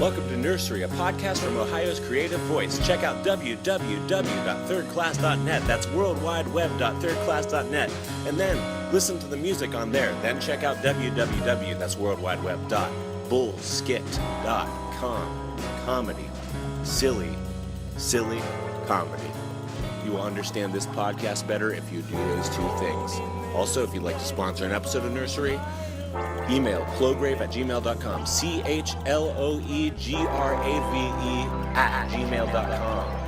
Welcome to Nursery, a podcast from Ohio's creative voice. Check out www.thirdclass.net. That's worldwideweb.thirdclass.net. And then listen to the music on there. Then check out www. That's worldwideweb.bullskit.com. Comedy. Silly comedy. You will understand this podcast better if you do those two things. Also, if you'd like to sponsor an episode of Nursery, email chlograve@gmail.com. CHLOEGRAVE@gmail.com.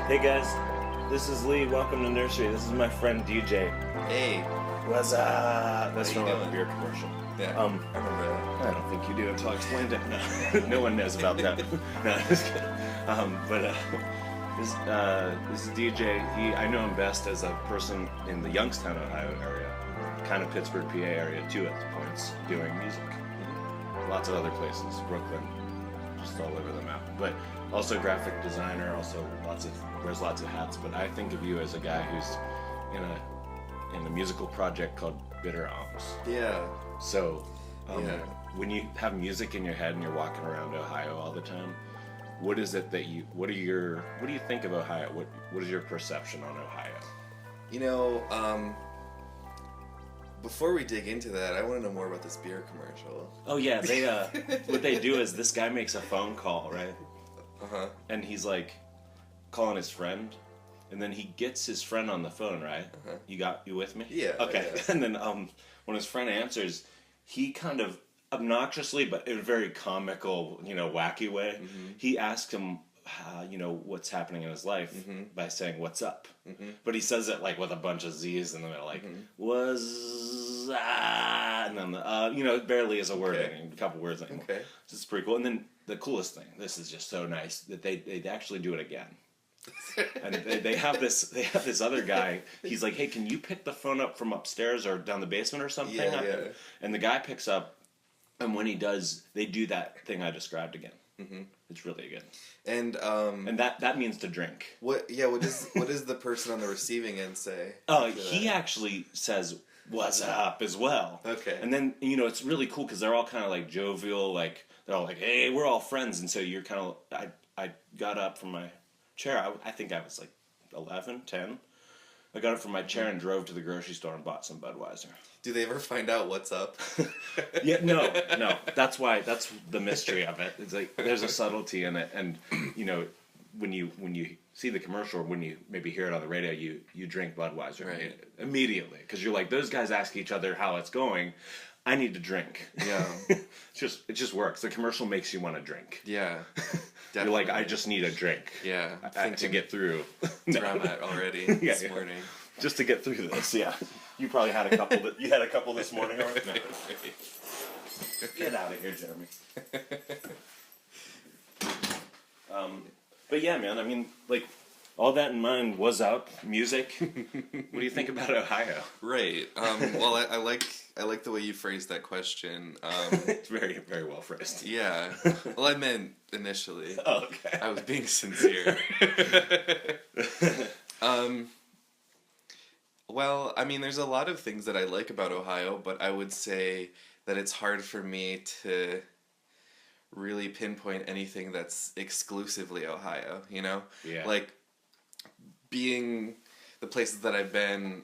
Hey guys, this is Lee. Welcome to Nursery. This is my friend DJ. Hey. What's up? That's from a beer commercial. Yeah, I remember that. I don't think you do until I explained it. No, no one knows about that. No, just kidding. This is DJ. I know him best as a person in the Youngstown, Ohio area, kind of Pittsburgh, PA area too at points, doing music. Lots of other places, Brooklyn, just all over the map. But also graphic designer, also wears lots of hats. But I think of you as a guy who's in a musical project called Bitter Alms. Yeah. So, when you have music in your head and you're walking around Ohio all the time, what is it that what do you think of Ohio? What is your perception on Ohio? You know, before we dig into that, I want to know more about this beer commercial. Oh yeah, they what they do is this guy makes a phone call, right? Uh-huh. And he's like calling his friend, and then he gets his friend on the phone, right? Uh-huh. You with me? Yeah. Okay. Yeah. And then when his friend answers, he kind of obnoxiously, but in a very comical, wacky way, he asks him, what's happening in his life by saying "What's up?" But he says it like with a bunch of Z's in the middle, like "was," and then it barely is a word, a couple words. Okay. This is pretty cool. And then the coolest thing, this is just so nice that they actually do it again. And they have this other guy. He's like, "Hey, can you pick the phone up from upstairs or down the basement or something?" Yeah. And the guy picks up, and when he does, they do that thing I described again. It's really good. And that means to drink. what does the person on the receiving end say? He actually says "What's up" as well. Okay. And then it's really cool because they're all kind of like jovial, like they're all like, "Hey, we're all friends," and so you're kind of. I got up from my chair. I think I was like 11, 10. I got up from my chair and drove to the grocery store and bought some Budweiser. Do they ever find out what's up? Yeah, no. That's the mystery of it. It's like there's a subtlety in it, and when you see the commercial, or when you maybe hear it on the radio, you drink Budweiser immediately because you're like, those guys ask each other how it's going. I need to drink. Yeah. It just works. The commercial makes you want to drink. Yeah. You're like, I just need a drink. Yeah. To get through. Drama already this morning. Just to get through this, yeah. You probably had a couple. You had a couple this morning, already. Get out of here, Jeremy. But yeah, man, I mean, like, all that in mind was out, music. What do you think about Ohio? Right. Well, I like the way you phrased that question. It's very, very well phrased. Yeah. Well, I meant initially. Oh, okay. I was being sincere. Well, I mean, there's a lot of things that I like about Ohio, but I would say that it's hard for me to really pinpoint anything that's exclusively Ohio, you know? Yeah. Like, being the places that I've been,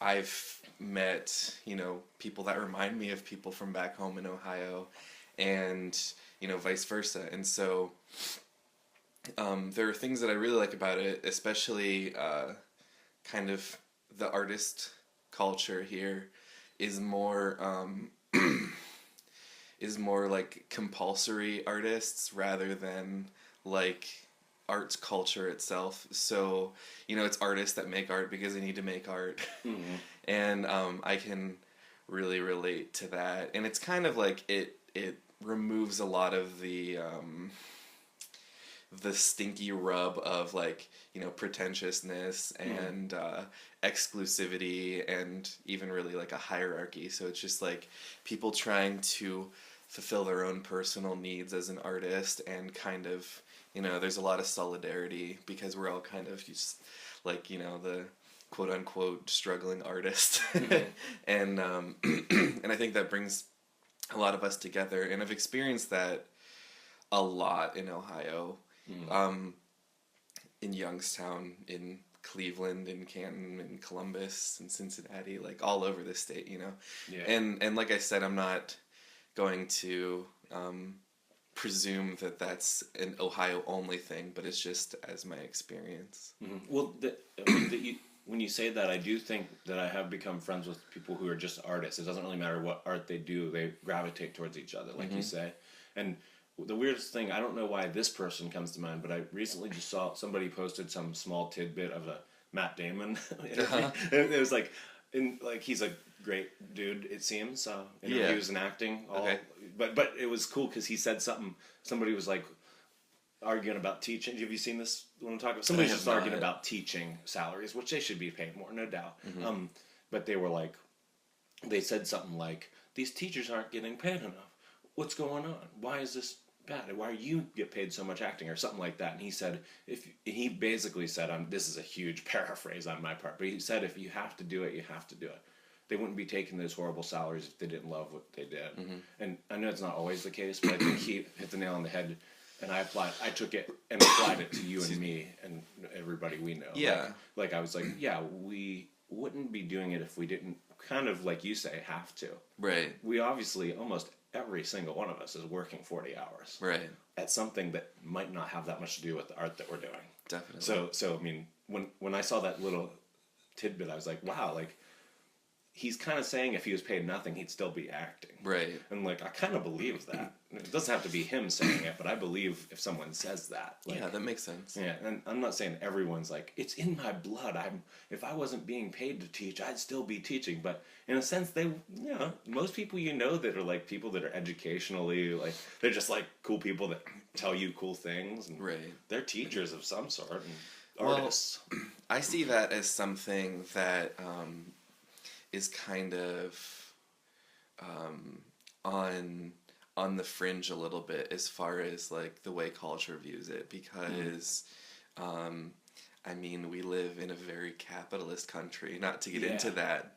I've met, you know, people that remind me of people from back home in Ohio, and, you know, vice versa. And so, there are things that I really like about it, especially, kind of the artist culture here is more is more like compulsory artists rather than like arts culture itself. So, you know, it's artists that make art because they need to make art. Mm-hmm. And I can really relate to that. And it's kind of like it removes a lot of the stinky rub of, like, you know, pretentiousness and exclusivity and even really like a hierarchy. So it's just like people trying to fulfill their own personal needs as an artist, and kind of, you know, there's a lot of solidarity because we're all kind of just like, you know, the quote unquote struggling artist. And and I think that brings a lot of us together, and I've experienced that a lot in Ohio. In Youngstown, in Cleveland, in Canton, in Columbus, in Cincinnati, like all over the state, you know. Yeah. And like I said, I'm not going to presume that that's an Ohio only thing, but it's just as my experience. Mm-hmm. Well, when you say that, I do think that I have become friends with people who are just artists. It doesn't really matter what art they do; they gravitate towards each other, like you say. And the weirdest thing, I don't know why this person comes to mind, but I recently just saw somebody posted some small tidbit of a Matt Damon interview. And it was like, he's a great dude, it seems. Interviews and acting, Okay. but it was cool because he said something. Somebody was like arguing about teaching. Have you seen this? What I'm talking about? Somebody's just arguing about teaching salaries, which they should be paid more, no doubt. But they were like, they said something like, "These teachers aren't getting paid enough. What's going on? Why is this bad? Why you get paid so much acting?" or something like that. And he said, he basically said, this is a huge paraphrase on my part, but he said, if you have to do it, you have to do it. They wouldn't be taking those horrible salaries if they didn't love what they did. And I know it's not always the case, but I think he hit the nail on the head. And I took it and applied it to you and me and everybody we know. Yeah. Like I was like, yeah, we wouldn't be doing it if we didn't, kind of like you say, have to. Right. We obviously, almost every single one of us is working 40 hours. Right. At something that might not have that much to do with the art that we're doing. Definitely. So I mean, when I saw that little tidbit, I was like, wow, like, he's kind of saying if he was paid nothing, he'd still be acting. Right. And, like, I kind of believe that. It doesn't have to be him saying it, but I believe if someone says that. Like, yeah, that makes sense. yeah, and I'm not saying everyone's like, it's in my blood. If I wasn't being paid to teach, I'd still be teaching. But in a sense, most people that are like people that are educationally, like, they're just like cool people that tell you cool things. And right. They're teachers of some sort and artists. Well, I see that as something that is kind of on the fringe a little bit as far as like the way culture views it, because I mean, we live in a very capitalist country, not to get into that,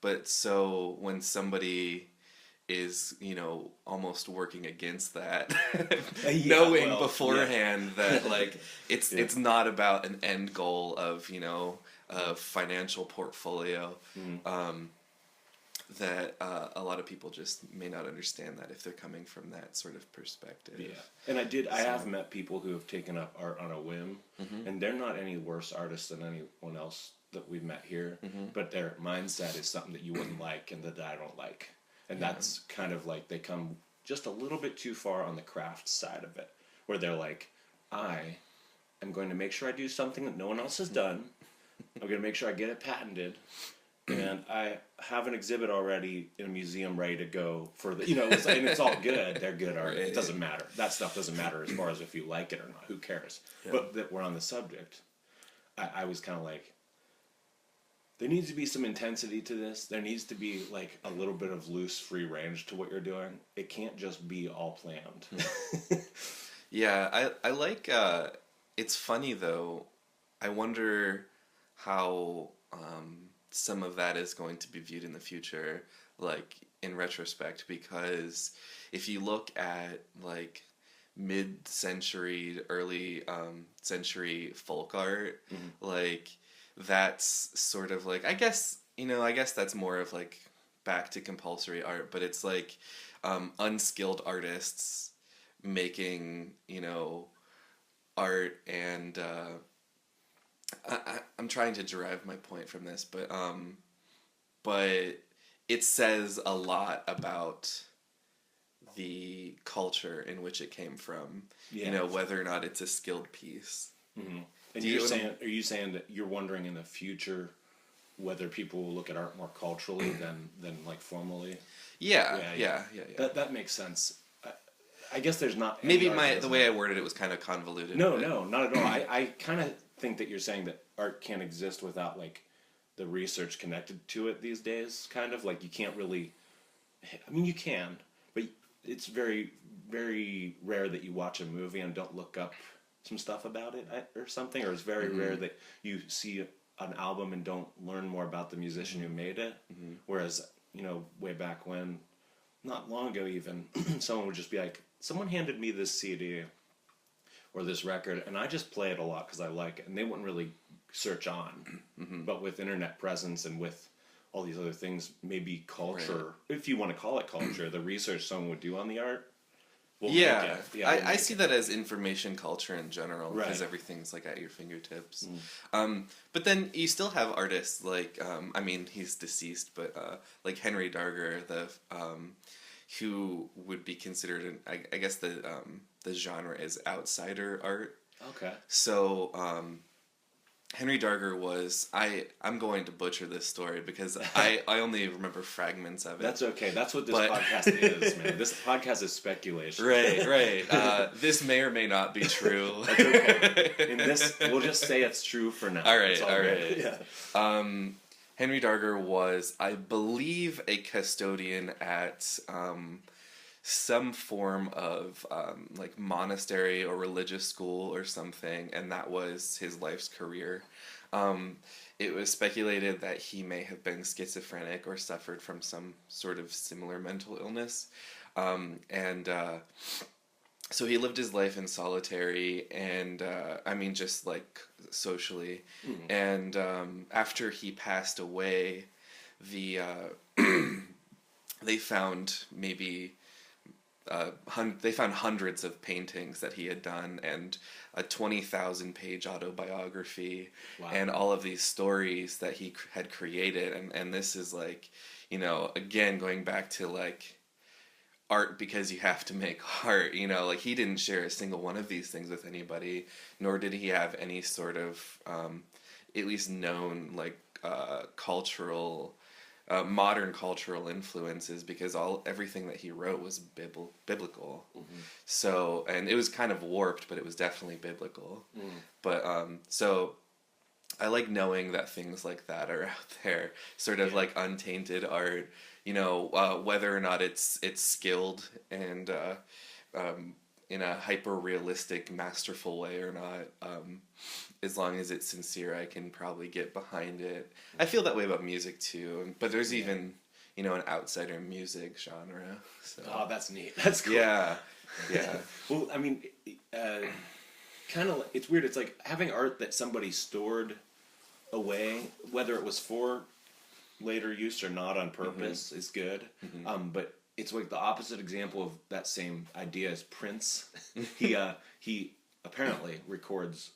but so when somebody is, you know, almost working against that, knowing beforehand that like it's not about an end goal of, you know, a financial portfolio, that a lot of people just may not understand that if they're coming from that sort of perspective. Yeah, and I have met people who have taken up art on a whim, and they're not any worse artists than anyone else that we've met here, but their mindset is something that you wouldn't like and that I don't like. And that's kind of like they come just a little bit too far on the craft side of it, where they're like, I am going to make sure I do something that no one else has done. I'm going to make sure I get it patented. and I have an exhibit already in a museum ready to go for the, and it's all good. They're good art. Right. It doesn't matter. That stuff doesn't matter as far as if you like it or not. Who cares? Yeah. But that we're on the subject. I was kind of like, there needs to be some intensity to this. There needs to be like a little bit of loose, free range to what you're doing. It can't just be all planned. Yeah, I like. It's funny though. I wonder how some of that is going to be viewed in the future, like in retrospect, because if you look at like mid-century, early century folk art, like that's sort of like, I guess that's more of like back to compulsory art, but it's like unskilled artists making art, and I'm trying to derive my point from this, but it says a lot about the culture in which it came from. Yeah. Whether or not it's a skilled piece. Mm-hmm. And are you saying that you're wondering in the future whether people will look at art more culturally than like formally? Yeah. That makes sense. I guess there's not maybe the way I worded it was kind of convoluted. No, not at all. I kind of think that you're saying that art can't exist without like the research connected to it these days. Kind of like you can't really. I mean, you can, but it's very, very rare that you watch a movie and don't look up some stuff about it or something. Or it's very rare that you see an album and don't learn more about the musician who made it. Whereas way back when, not long ago even, someone would just be like, someone handed me this CD or this record, and I just play it a lot because I like it, and they wouldn't really search on. But with internet presence and with all these other things, maybe culture, if you want to call it culture, the research someone would do on the art. I see that as information culture in general, because everything's like at your fingertips. But then you still have artists like, he's deceased, but like Henry Darger, who would be considered, I guess the genre is outsider art. Okay. So Henry Darger was, I'm going to butcher this story because I only remember fragments of it. That's okay. That's what this podcast is, man. This podcast is speculation. Right. This may or may not be true. That's okay. In this, we'll just say it's true for now. All right. Yeah. Henry Darger was, I believe, a custodian at some form of like monastery or religious school or something, and that was his life's career. It was speculated that he may have been schizophrenic or suffered from some sort of similar mental illness. So he lived his life in solitary and, just like socially. And after he passed away, they found they found hundreds of paintings that he had done and a 20,000-page autobiography. Wow. And all of these stories that he had created. And this is like, again, going back to like art because you have to make art, like he didn't share a single one of these things with anybody, nor did he have any sort of, at least known like cultural, modern cultural influences, because everything that he wrote was biblical. So, and it was kind of warped, but it was definitely biblical. But so I like knowing that things like that are out there, sort of like untainted art, whether or not it's skilled and in a hyper realistic, masterful way or not. As long as it's sincere, I can probably get behind it. I feel that way about music too, but there's even an outsider music genre. So. Oh, that's neat. That's cool. Yeah. Well, I mean, kind of. It's weird. It's like having art that somebody stored away, whether it was for later use or not on purpose, is good. But it's like the opposite example of that same idea as Prince. He apparently records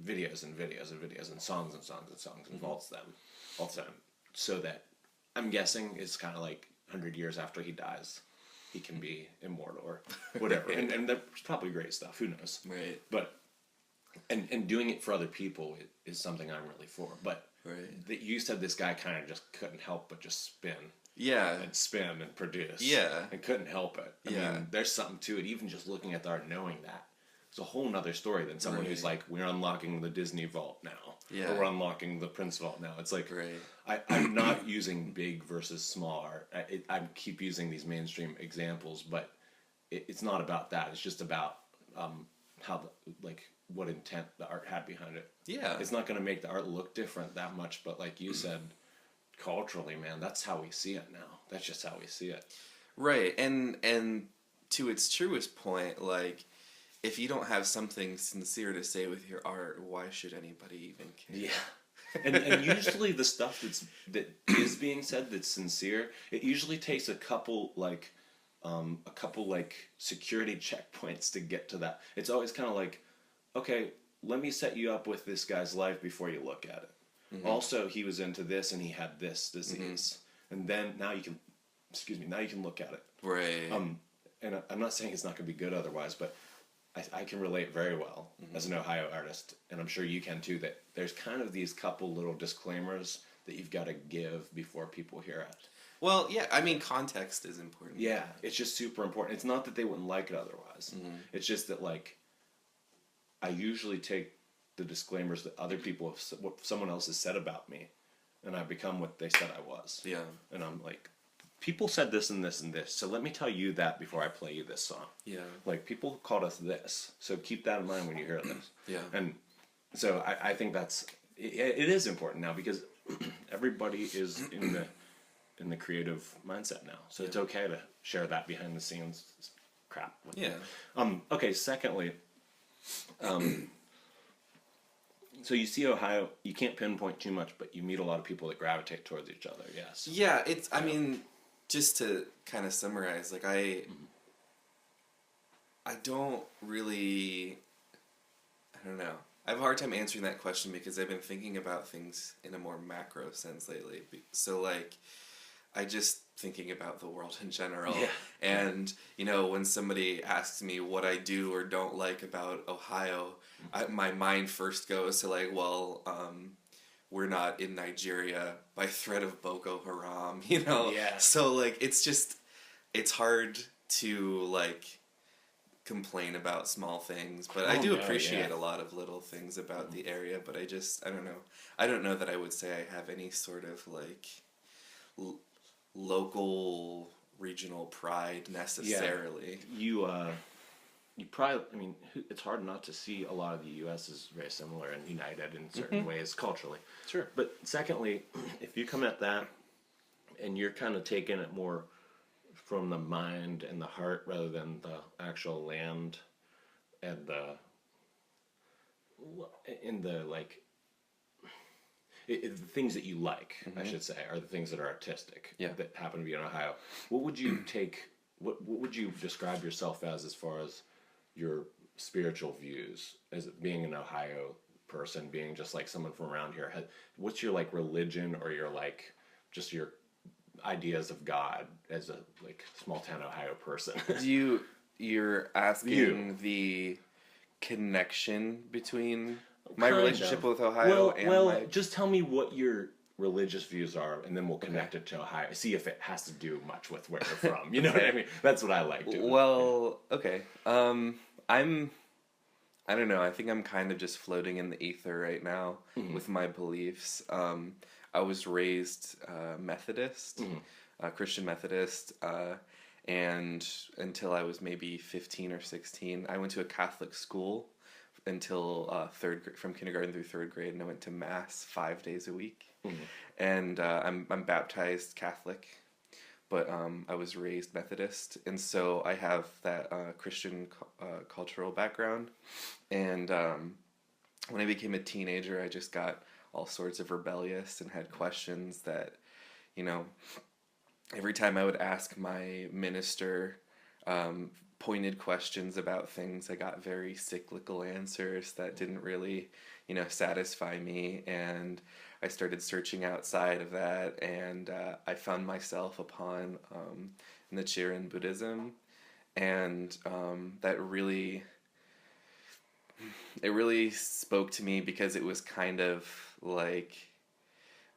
videos and videos and videos and songs and songs and songs and vaults them all the time, so that I'm guessing it's kind of like 100 years after he dies, he can be immortal or whatever. and that's probably great stuff. Who knows? Right. But and doing it for other people is something I'm really for. But Right. that you said this guy kind of just couldn't help but just spin Yeah. and spin and produce. Yeah. And couldn't help it. I Yeah. mean, there's something to it, even just looking at the art, knowing that. It's a whole nother story than someone who's Right. like, we're unlocking the Disney vault now. Yeah. Or we're unlocking the Prince vault now. It's like, Right. I'm not using big versus small art. I keep using these mainstream examples, but it's not about that. It's just about how, what intent the art had behind it. Yeah. It's not going to make the art look different that much, but like you said, culturally, man, that's how we see it now. That's just how we see it. Right. And to its truest point, like, if you don't have something sincere to say with your art, why should anybody even care? Yeah. And usually the stuff that is being said that's sincere, it usually takes a couple security checkpoints to get to that. It's always kind of like, okay, let me set you up with this guy's life before you look at it. Mm-hmm. Also, he was into this and he had this disease, and then now you can look at it. Right. And I'm not saying it's not going to be good otherwise, but I can relate very well as an Ohio artist, and I'm sure you can too, that there's kind of these couple little disclaimers that you've got to give before people hear it. Well, yeah, I mean, context is important. Yeah, it's just super important. It's not that they wouldn't like it otherwise. Mm-hmm. It's just that, like, I usually take the disclaimers that other people have, what someone else has said about me, and I become what they said I was. Yeah. And I'm like, people said this and this and this, so let me tell you that before I play you this song. Yeah. Like, people called us this, so keep that in mind when you hear this. Yeah. And so I think it is important now, because everybody is in the creative mindset now, so it's okay to share that behind the scenes crap with them. Okay, secondly, so you see Ohio, you can't pinpoint too much, but you meet a lot of people that gravitate towards each other. Yes. Yeah, I mean, just to kind of summarize, like, I don't really, I don't know. I have a hard time answering that question because I've been thinking about things in a more macro sense lately. So, like, I just thinking about the world in general. Yeah. And, when somebody asks me what I do or don't like about Ohio, my mind first goes to, like, well, we're not in Nigeria by threat of Boko Haram, Yeah. So, like, it's hard to, like, complain about small things, but I do appreciate a lot of little things about the area, but I don't know. I don't know that I would say I have any sort of, like, local regional pride necessarily. Yeah. You probably, I mean, it's hard not to see a lot of the U.S. is very similar and united in certain ways culturally. Sure. But secondly, if you come at that and you're kind of taking it more from the mind and the heart rather than the actual land and the things that you like, I should say, are the things that are artistic, that happen to be in Ohio. What would you what would you describe yourself as far as your spiritual views, as being an Ohio person, being just like someone from around here? What's your, like, religion, or your, like, just your ideas of God as a, like, small town Ohio person? You're asking the connection between my relationship with Ohio just tell me what your religious views are, and then we'll connect it to Ohio. See if it has to do much with where you're from. You know what I mean? That's what I like doing. Well, okay. I don't know. I think I'm kind of just floating in the ether right now with my beliefs. I was raised Methodist, Christian Methodist, and until I was maybe 15 or 16, I went to a Catholic school until from kindergarten through third grade, and I went to Mass 5 days a week. And I'm baptized Catholic, but I was raised Methodist, and so I have that Christian cultural background. And when I became a teenager, I just got all sorts of rebellious and had questions that, every time I would ask my minister pointed questions about things, I got very cyclical answers that didn't really, satisfy me. And I started searching outside of that, and I found myself upon Nichiren Buddhism, and that really spoke to me, because it was kind of like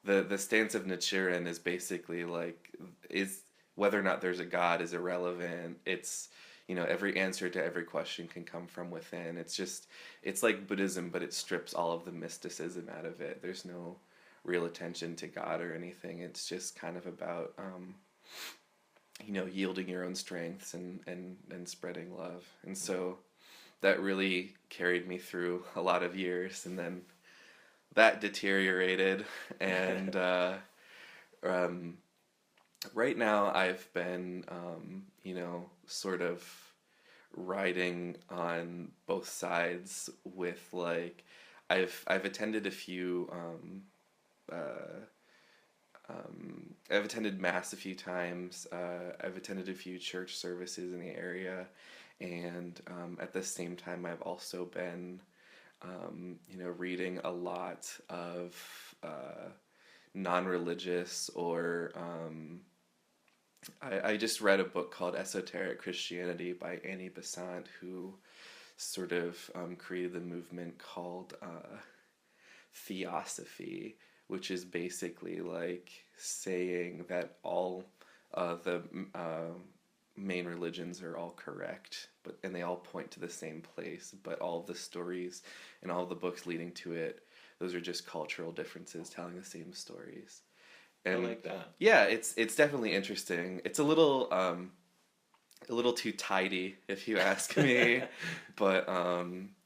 the stance of Nichiren is basically like, is whether or not there's a God is irrelevant. It's, you know, every answer to every question can come from within. It's just, it's like Buddhism, but it strips all of the mysticism out of it. There's no real attention to God or anything. It's just kind of about, you know, yielding your own strengths and spreading love. And so that really carried me through a lot of years. And then that deteriorated. And right now I've been, you know, sort of riding on both sides with like, I've attended a few, I've attended mass a few times. I've attended a few church services in the area, and at the same time, I've also been, you know, reading a lot of non-religious or I just read a book called Esoteric Christianity by Annie Besant, who sort of created the movement called Theosophy, which is basically like saying that all the main religions are all correct, and they all point to the same place, but all of the stories and all of the books leading to it, those are just cultural differences telling the same stories. And I like that. yeah, it's definitely interesting. It's a little too tidy, if you ask me. But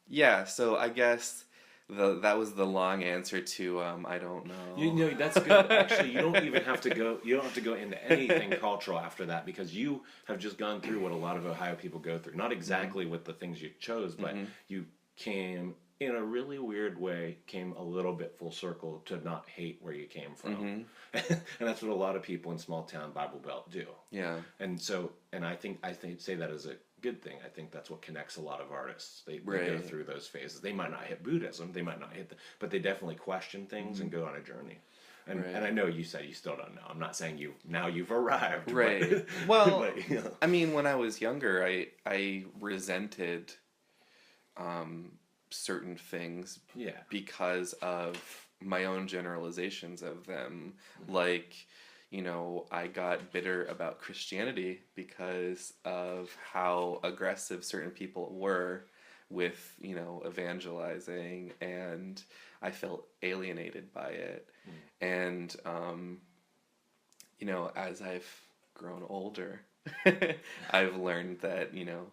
yeah, so I guess that was the long answer to I don't know. You know, that's good. Actually, you don't even have to go. You don't have to go into anything cultural after that, because you have just gone through what a lot of Ohio people go through. Not exactly with the things you chose, but you came in a really weird way. Came a little bit full circle to not hate where you came from, and that's what a lot of people in small town Bible Belt do. Yeah. And so, and I think say that as a good thing. I think that's what connects a lot of artists. They go Right. through those phases. They might not hit Buddhism, they might not hit but they definitely question things and go on a journey. And Right. and I know you said you still don't know. I'm not saying you've arrived. Right. But, Well, but, you know. I mean, when I was younger, I resented certain things Yeah. because of my own generalizations of them. Like, you know, I got bitter about Christianity because of how aggressive certain people were with, you know, evangelizing, and I felt alienated by it. And, you know, as I've grown older, I've learned that, you know,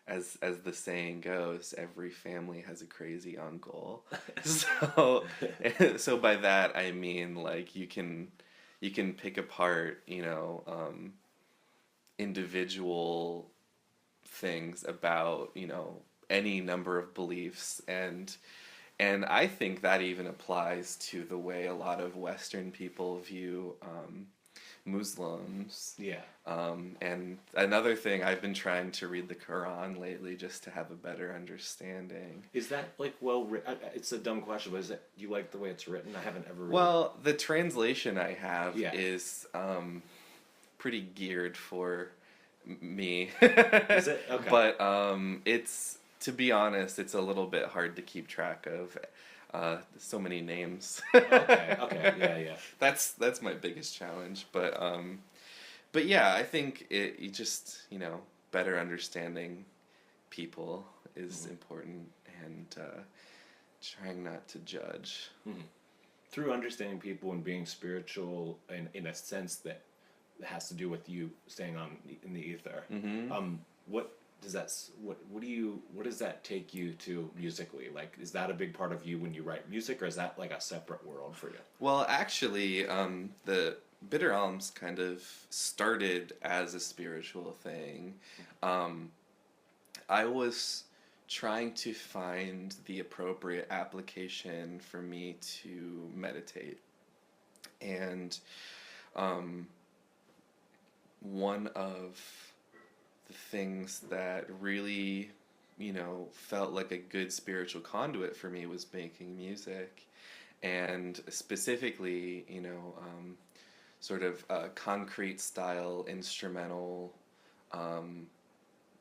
as the saying goes, every family has a crazy uncle. So by that I mean, like, you can pick apart, you know, individual things about, you know, any number of beliefs, and I think that even applies to the way a lot of Western people view Muslims. Yeah. And another thing, I've been trying to read the Quran lately just to have a better understanding. Is that like it's a dumb question, but do you like the way it's written? I haven't ever read Well, the translation I have Yeah. is pretty geared for me. Is it? Okay. But it's, to be honest, it's a little bit hard to keep track of. So many names. Okay, yeah. That's my biggest challenge. But yeah, I think you just, you know, better understanding people is important, and trying not to judge. Through understanding people and being spiritual, and in a sense that has to do with you staying in the ether. What does that take you to musically? Like, is that a big part of you when you write music, or is that like a separate world for you? Well, actually, the Bitter Alms kind of started as a spiritual thing. I was trying to find the appropriate application for me to meditate. And one of the things that really, you know, felt like a good spiritual conduit for me was making music, and specifically, you know, sort of concrete style instrumental,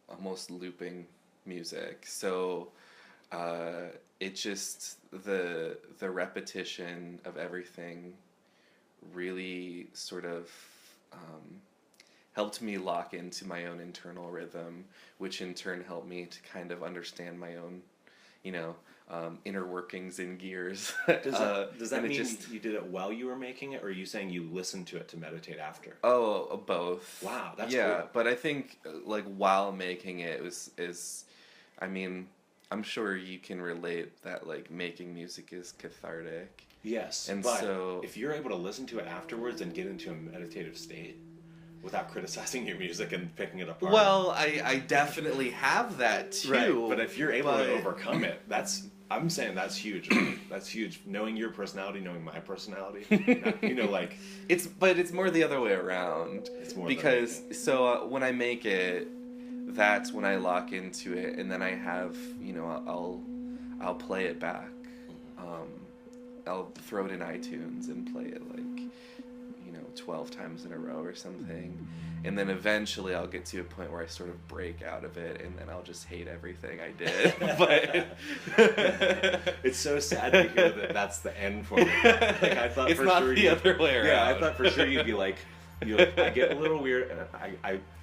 almost looping music. So it just, the repetition of everything really sort of helped me lock into my own internal rhythm, which in turn helped me to kind of understand my own, inner workings and gears. Does that mean you did it while you were making it, or are you saying you listened to it to meditate after? Oh, both. Wow, that's yeah. cool. But I think like while making it I mean, I'm sure you can relate that like making music is cathartic. Yes, and but so if you're able to listen to it afterwards and get into a meditative state without criticizing your music and picking it apart. Well, I definitely have that too. Right, but if you're able to overcome it, I'm saying that's huge. That's huge. Knowing your personality, knowing my personality, like it's more the other way around. It's more because when I make it, that's when I lock into it, and then I have I'll play it back. I'll throw it in iTunes and play it 12 times in a row or something, and then eventually I'll get to a point where I sort of break out of it, and then I'll just hate everything I did. But it's so sad to hear that that's the end for me. Like, I thought it's for not sure the other way around. Yeah, I thought for sure you'd be like, I get a little weird, and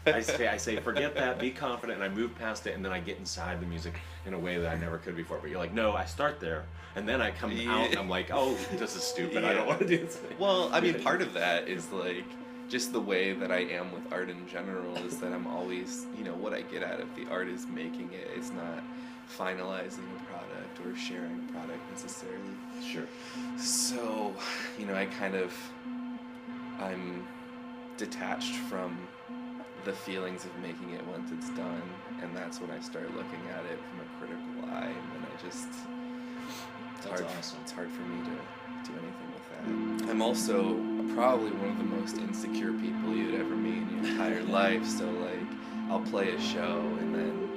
I say forget that, be confident, and I move past it, and then I get inside the music in a way that I never could before. But you're like, no, I start there, and then I come out, and I'm like, oh, this is stupid. I don't want to do this. Well, I mean, part of that is like just the way that I am with art in general is that I'm always, what I get out of the art is making it. It's not finalizing a product or sharing a product necessarily. Sure. So, I'm detached from the feelings of making it once it's done, and that's when I start looking at it from a critical eye, and then it's hard for me to do anything with that. I'm also probably one of the most insecure people you'd ever meet in your entire life, so I'll play a show and then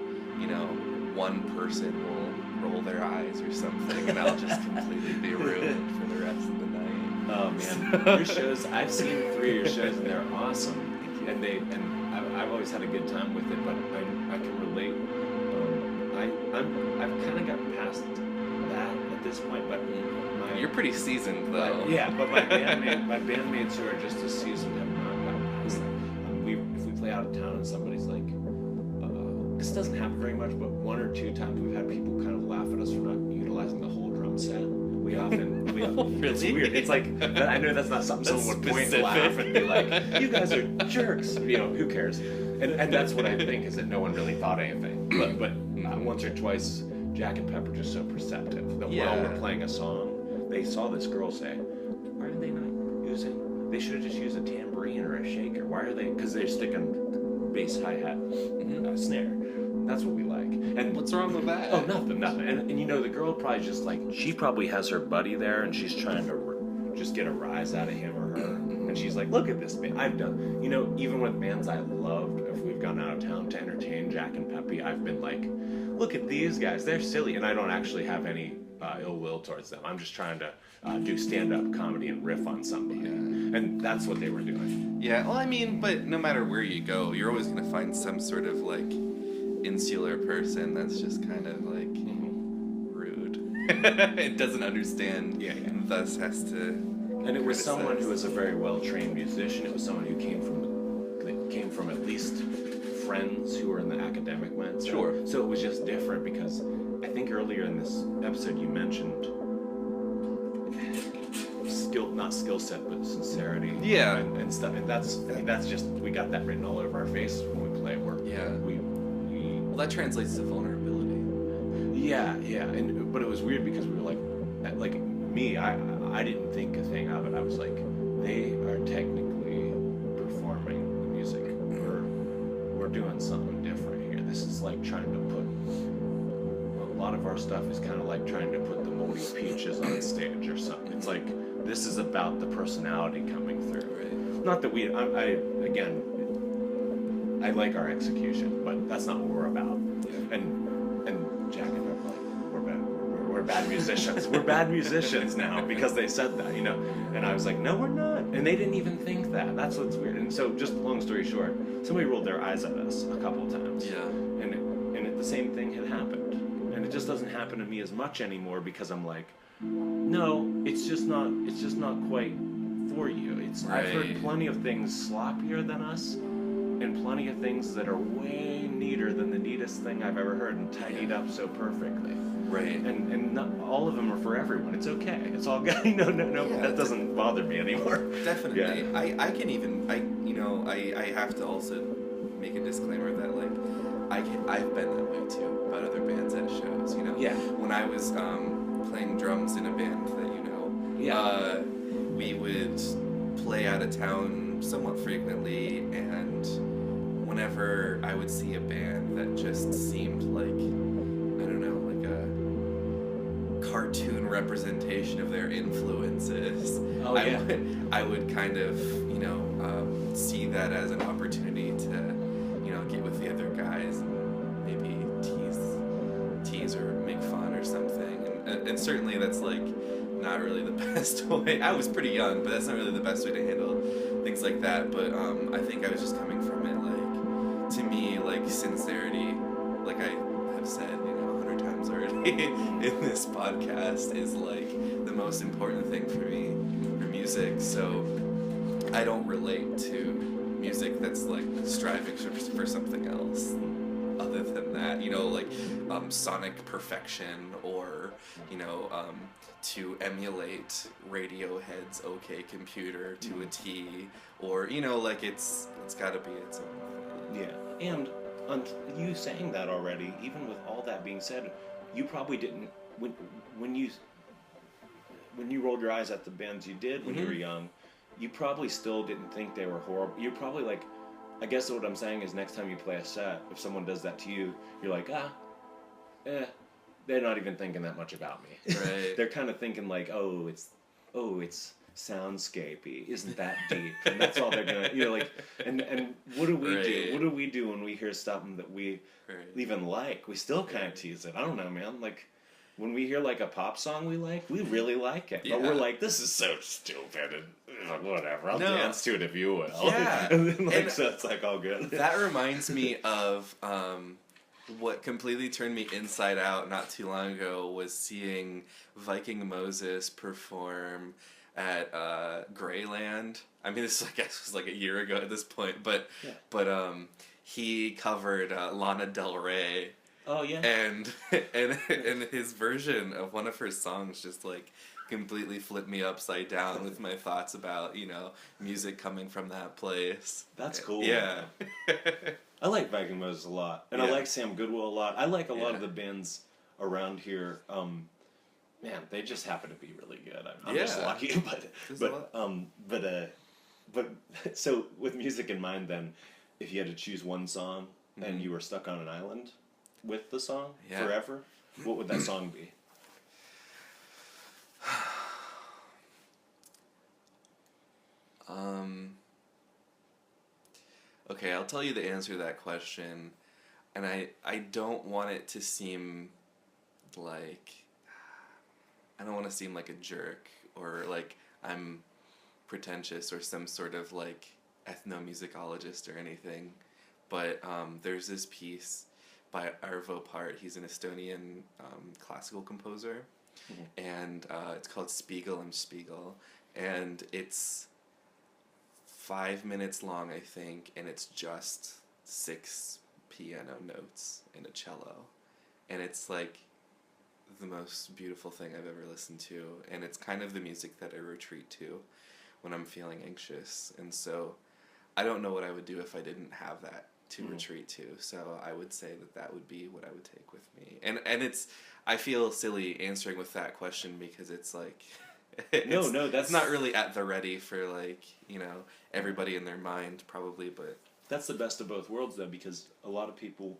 one person will roll their eyes or something, and I'll just completely be ruined for the rest of the night. Oh man, your shows, I've seen 3 of your shows, and they're awesome, and I've always had a good time with it, but I can relate. I've kind of gotten past that at this point, but you're pretty seasoned though. But my bandmates who are just as seasoned have not gotten past that. If we play out of town and somebody's like, this doesn't happen very much, but 1 or 2 times we've had people kind of laugh at us for not utilizing the whole drum set. We often Really? It's weird. It's like, I know that's not something someone would point and laugh and be like, you guys are jerks. Who cares? And that's what I think, is that no one really thought anything. But once or twice, Jack and Pep are just so perceptive that while we're playing a song, they saw this girl say, why are they not using, they should have just used a tambourine or a shaker. Why are they, because they're sticking bass, hi-hat, snare. That's what we like. And what's wrong with that? Oh, nothing. And the girl probably just she probably has her buddy there, and she's trying to just get a rise out of him or her. And she's like, look at this band. I've done, even with bands I loved, if we've gone out of town to entertain Jack and Peppy, I've been like, look at these guys, they're silly. And I don't actually have any ill will towards them. I'm just trying to do stand-up comedy and riff on somebody. Yeah. And that's what they were doing. Yeah, well, I mean, but no matter where you go, you're always going to find some sort of insular person that's just kind of rude. It doesn't understand, and thus has to. And it was someone who was a very well-trained musician. It was someone who came from at least friends who were in the academic mindset. Sure. So it was just different, because I think earlier in this episode you mentioned not skill set, but sincerity. Yeah. And stuff. And that's just, we got that written all over our face when we play. Well, that translates to vulnerability. Yeah. But it was weird because we were like me, I didn't think a thing of it. I was like, they are technically performing the music. We're doing something different here. This is like trying to put, a lot of our stuff is kind of like trying to put the Moldy Peaches on stage or something. It's like, this is about the personality coming through. Right. Not that I like our execution, but that's not what we're about. Yeah. And Jack and I were like, we're bad musicians. We're bad musicians now because they said that, And I was like, no, we're not. And they didn't even think that. That's what's weird. And so, just long story short, somebody rolled their eyes at us a couple of times. Yeah. And the same thing had happened. And it just doesn't happen to me as much anymore, because I'm like, no, it's just not quite for you. It's Right. I've heard plenty of things sloppier than us, and plenty of things that are way neater than the neatest thing I've ever heard, and tidied Yeah. up so perfectly. Right. And not all of them are for everyone. It's okay. It's all good. No, Yeah, that doesn't bother me anymore. Definitely. Yeah. I can even, I have to also make a disclaimer that, like, I've been that way too about other bands at shows, you know? Yeah. When I was playing drums in a band that Yeah. we would play out of town somewhat frequently, and whenever I would see a band that just seemed like, I don't know, like a cartoon representation of their influences, Oh, yeah. I would kind of, see that as an opportunity to, get with the other guys and maybe tease or make fun or something. And certainly that's, like, not really the best way. I was pretty young, but that's not really the best way to handle things like that. But I think I was just coming from it, like, to me, like, sincerity, like I have said, 100 times already in this podcast, is, like, the most important thing for me, for music. So I don't relate to music that's, like, striving for something else other than that, like sonic perfection, or to emulate Radiohead's OK Computer to a T, or like it's got to be its own thing. Yeah, and you saying that already, even with all that being said, you probably didn't when you rolled your eyes at the bands you did when you were young. You probably still didn't think they were horrible. You're probably like, I guess what I'm saying is, next time you play a set, if someone does that to you, you're like, they're not even thinking that much about me. Right. They're kind of thinking like, it's soundscapey, isn't that deep? And that's all they're gonna, like, and what do we do? What do we do when we hear something that we even like? We still kind of tease it. I don't know, man. Like, when we hear, like, a pop song we like, we really like it. Yeah. But we're like, this is so stupid, and whatever, I'll No. dance to it if you will. Yeah. And then, like, And so it's, like, all good. That reminds me of what completely turned me inside out not too long ago, was seeing Viking Moses perform at Greyland. I mean, this, I guess, was like a year ago at this point, but he covered Lana Del Rey. Oh, yeah. And his version of one of her songs just, like, completely flipped me upside down with my thoughts about, music coming from that place. That's cool. Yeah. I like Viking Moses a lot. And I like Sam Goodwill a lot. I like a lot of the bands around here. Man, they just happen to be really good. I'm just lucky. But so with music in mind, then, if you had to choose one song and you were stuck on an island with the song forever, what would that song be? Okay, I'll tell you the answer to that question, and I don't want it to seem like, I don't want to seem like a jerk, or like I'm pretentious or some sort of, like, ethnomusicologist or anything, but there's this piece by Arvo Part. He's an Estonian classical composer, and it's called Spiegel and Spiegel, and it's 5 minutes long, I think, and it's just 6 piano notes and a cello, and it's, like, the most beautiful thing I've ever listened to, and it's kind of the music that I retreat to when I'm feeling anxious. And so I don't know what I would do if I didn't have that to retreat to, so I would say that would be what I would take with me. And it's, I feel silly answering with that question, because it's like that's not really at the ready for, like, everybody in their mind, probably. But that's the best of both worlds, though, because a lot of people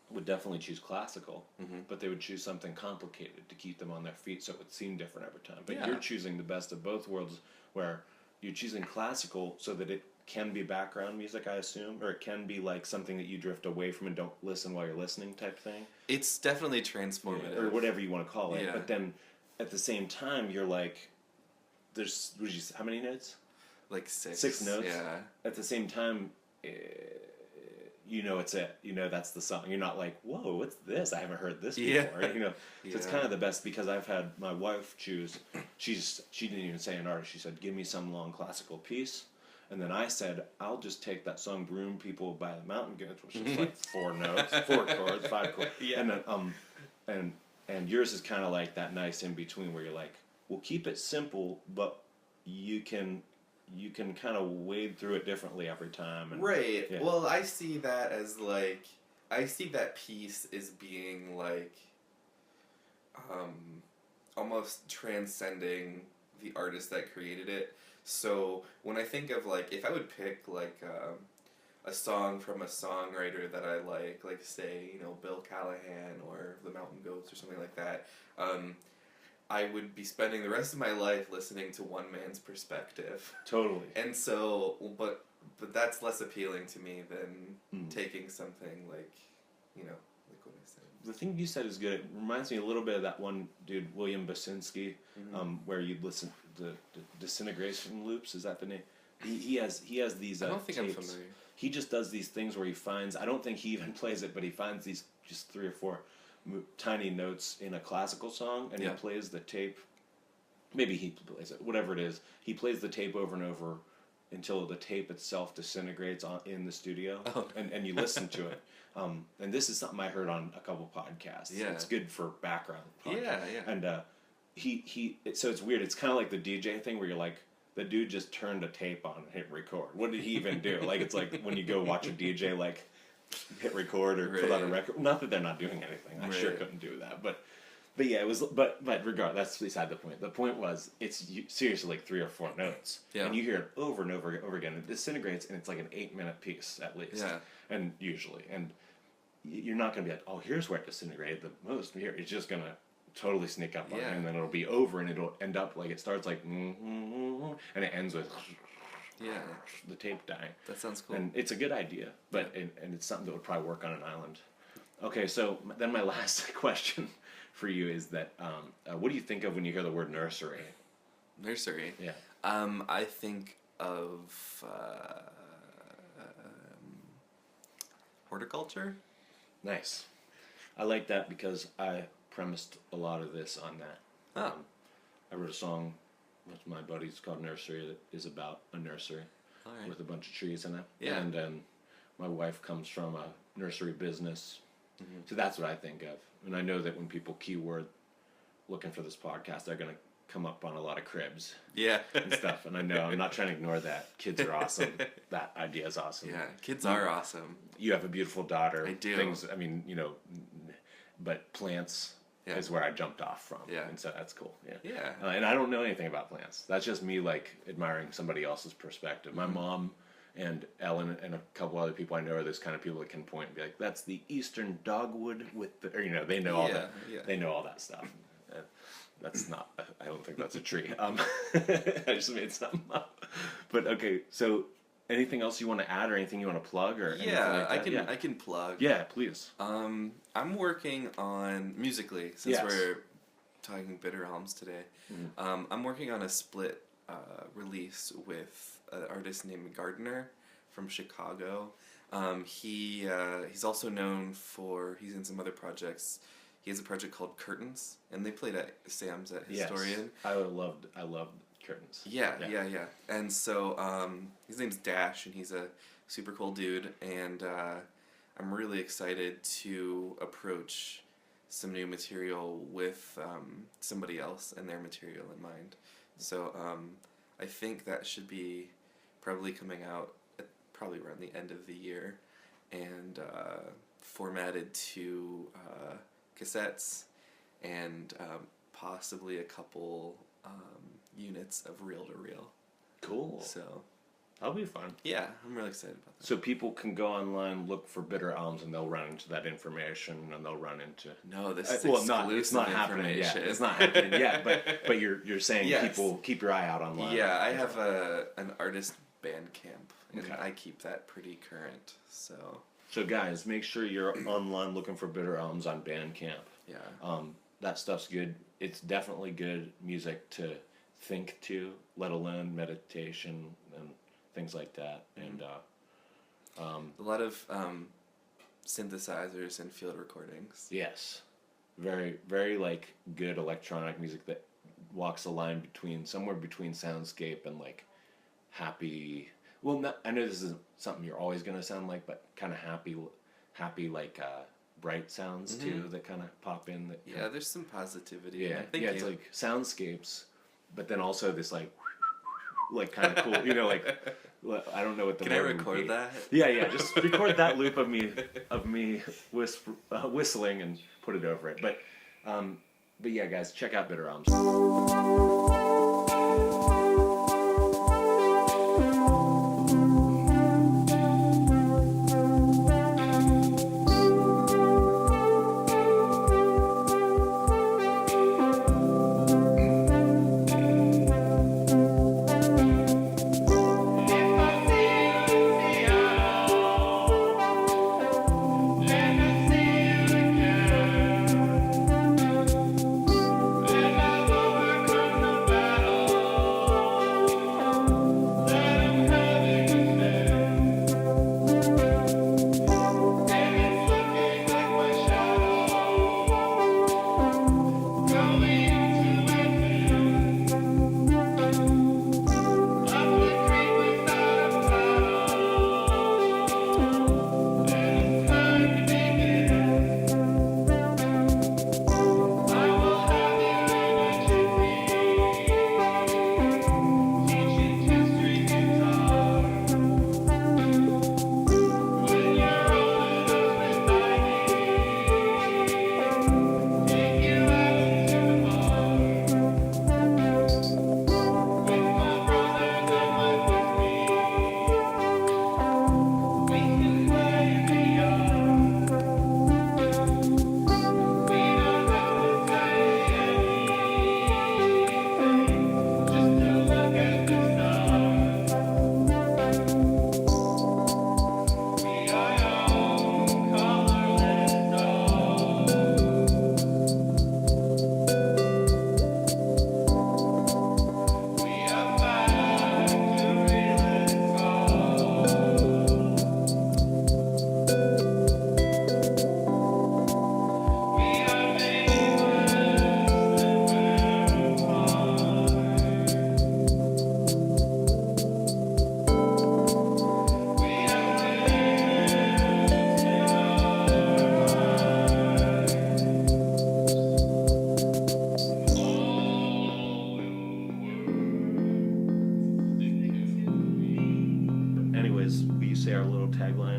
would definitely choose classical, but they would choose something complicated to keep them on their feet, so it would seem different every time. But you're choosing the best of both worlds, where you're choosing classical so that it can be background music, I assume, or it can be, like, something that you drift away from and don't listen while you're listening type thing. It's definitely transformative. Or whatever you want to call it. Yeah. But then, at the same time, you're like, there's, how many notes? Like 6. 6 notes? Yeah. At the same time, you know it's it. You know that's the song. You're not like, whoa, what's this? I haven't heard this Yeah. before. You know, so it's Yeah. kind of the best because I've had my wife choose. She didn't even say an artist. She said, give me some long classical piece. And then I said, I'll just take that song "Broom People by the Mountain Goats," which is like 4 notes, 4 chords, 5 chords. Yeah. And then and yours is kind of like that nice in between where you're like, we'll keep it simple, but you can kind of wade through it differently every time. And, Right. yeah. Well, I see that as like, I see that piece as being like, almost transcending the artist that created it. So when I think of like, if I would pick like a song from a songwriter that I like say, you know, Bill Callahan or the Mountain Goats or something like that, I would be spending the rest of my life listening to one man's perspective. Totally. And so, but that's less appealing to me than taking something like, you know, like what I said. The thing you said is good. It reminds me a little bit of that one dude, William Basinski, where you'd listen to the disintegration loops. Is that the name? He has these. I don't think tapes. I'm familiar. He just does these things where he finds. I don't think he even plays it, but he finds these just 3 or 4 tiny notes in a classical song, and he plays the tape. Maybe he plays it, whatever it is. He plays the tape over and over until the tape itself disintegrates in the studio, and you listen to it. And this is something I heard on a couple podcasts. Yeah. It's good for background podcasts. Yeah. And so it's weird. It's kind of like the DJ thing where you're like, the dude just turned a tape on and hit record. What did he even do? Like, it's like when you go watch a DJ, like, hit record or put on a record. Not that they're not doing anything. I sure couldn't do that. But yeah, it was. But regardless, that's beside the point. The point was, it's seriously like 3 or 4 notes, and you hear it over and over again. It disintegrates, and it's like an 8-minute piece at least. Yeah. And usually, and you're not gonna be like, oh, here's where it disintegrated the most. Here, it's just gonna totally sneak up on you, and then it'll be over, and it'll end up like it starts like, and it ends with. Yeah. The tape dying. That sounds cool. And it's a good idea, but and it's something that would probably work on an island. Okay, so then my last question for you is that what do you think of when you hear the word nursery? Nursery. Yeah. I think of horticulture. Nice. I like that because I premised a lot of this on that. Oh. I wrote a song with my buddies called Nursery that is about a nursery with a bunch of trees in it. Yeah. And my wife comes from a nursery business. So that's what I think of. And I know that when people keyword looking for this podcast, they're going to come up on a lot of cribs Yeah. and stuff. And I know I'm not trying to ignore that. Kids are awesome. That idea is awesome. Yeah, kids are awesome. You have a beautiful daughter. I do. Things, I mean, you know, but plants is where I jumped off from. Yeah. And so that's cool. Yeah. Yeah. And I don't know anything about plants. That's just me, like, admiring somebody else's perspective. My mom and Ellen and a couple other people I know are those kind of people that can point and be like, that's the eastern dogwood with the, or, you know, they know all that. Yeah. They know all that stuff. That's not, I don't think that's a tree. I just made something up. But okay, so anything else you want to add or anything you want to plug or anything like that? I can plug. Yeah, please. I'm working on musically since we're talking Bitter Alms today. I'm working on a split release with an artist named Gardner from Chicago. He's also known for he's in some other projects. He has a project called Curtains, and they played at Sam's at Historian. Yes. I loved Curtains. Yeah. And so his name's Dash, and he's a super cool dude, and I'm really excited to approach some new material with somebody else and their material in mind. So I think that should be probably coming out at probably around the end of the year, and formatted to cassettes and possibly a couple units of reel-to-reel. Cool. So that'll be fun. yeah, I'm really excited about that. So people can go online, look for Bitter Alms, and they'll run into that information, and they'll run into. No, this is well, exclusive it's not happening yet. information. It's not happening yet. But you're saying Yes. people keep your eye out online. Yeah, I have an artist Bandcamp, and Okay. I keep that pretty current. So guys, make sure you're online looking for Bitter Alms on Bandcamp. Yeah. That stuff's good. It's definitely good music to think to, let alone meditation and things like that. And A lot of synthesizers and field recordings. Yes. Very, very like good electronic music that walks the line somewhere between soundscape and like happy. Well, I know this isn't something you're always gonna sound like, but kind of happy like bright sounds too that kind of pop in. There's some positivity. Yeah, Thank yeah, you. it's like soundscapes, but then also this like kind of cool. Like I don't know what the. Can I word would record be. that? Yeah. Just record that loop of me whistling and put it over it. But yeah, guys, check out Bitter Alms.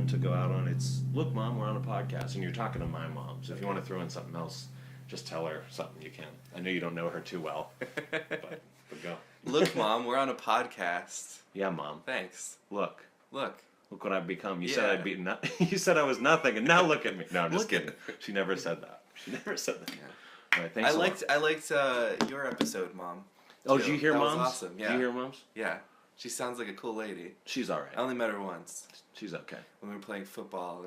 To go out on, it's look mom, we're on a podcast, and you're talking to my mom, so if you want to throw in something else, just tell her something. You can. I know you don't know her too well, but go. Look mom, we're on a podcast. Yeah, mom. Thanks. Look what I've become. You said I'd be you said I was nothing, and now look at me. No, I'm just kidding. She never said that. Yeah. All right, thanks. I liked your episode, mom. Oh, did you hear that mom's? Was awesome. Yeah. Did you hear mom's? Yeah. She sounds like a cool lady. She's all right. I only met her once. She's okay. When we were playing football,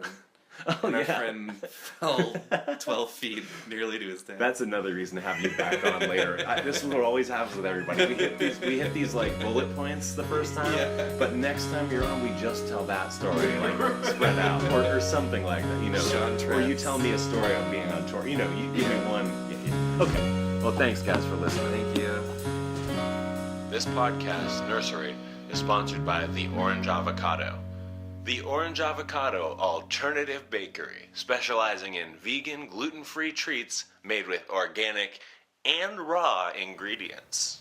and, yeah. our friend fell 12 feet nearly to his death. That's another reason to have you back on later. This is what always happens with everybody. We hit these like bullet points the first time, but next time you're on, we just tell that story, like spread out, or something like that. You know, or you tell me a story of being on tour. You know, you give me one. Okay. Well, thanks guys for listening. Thank you. This podcast, Nursery, is sponsored by The Orange Avocado. The Orange Avocado Alternative Bakery, specializing in vegan, gluten-free treats made with organic and raw ingredients.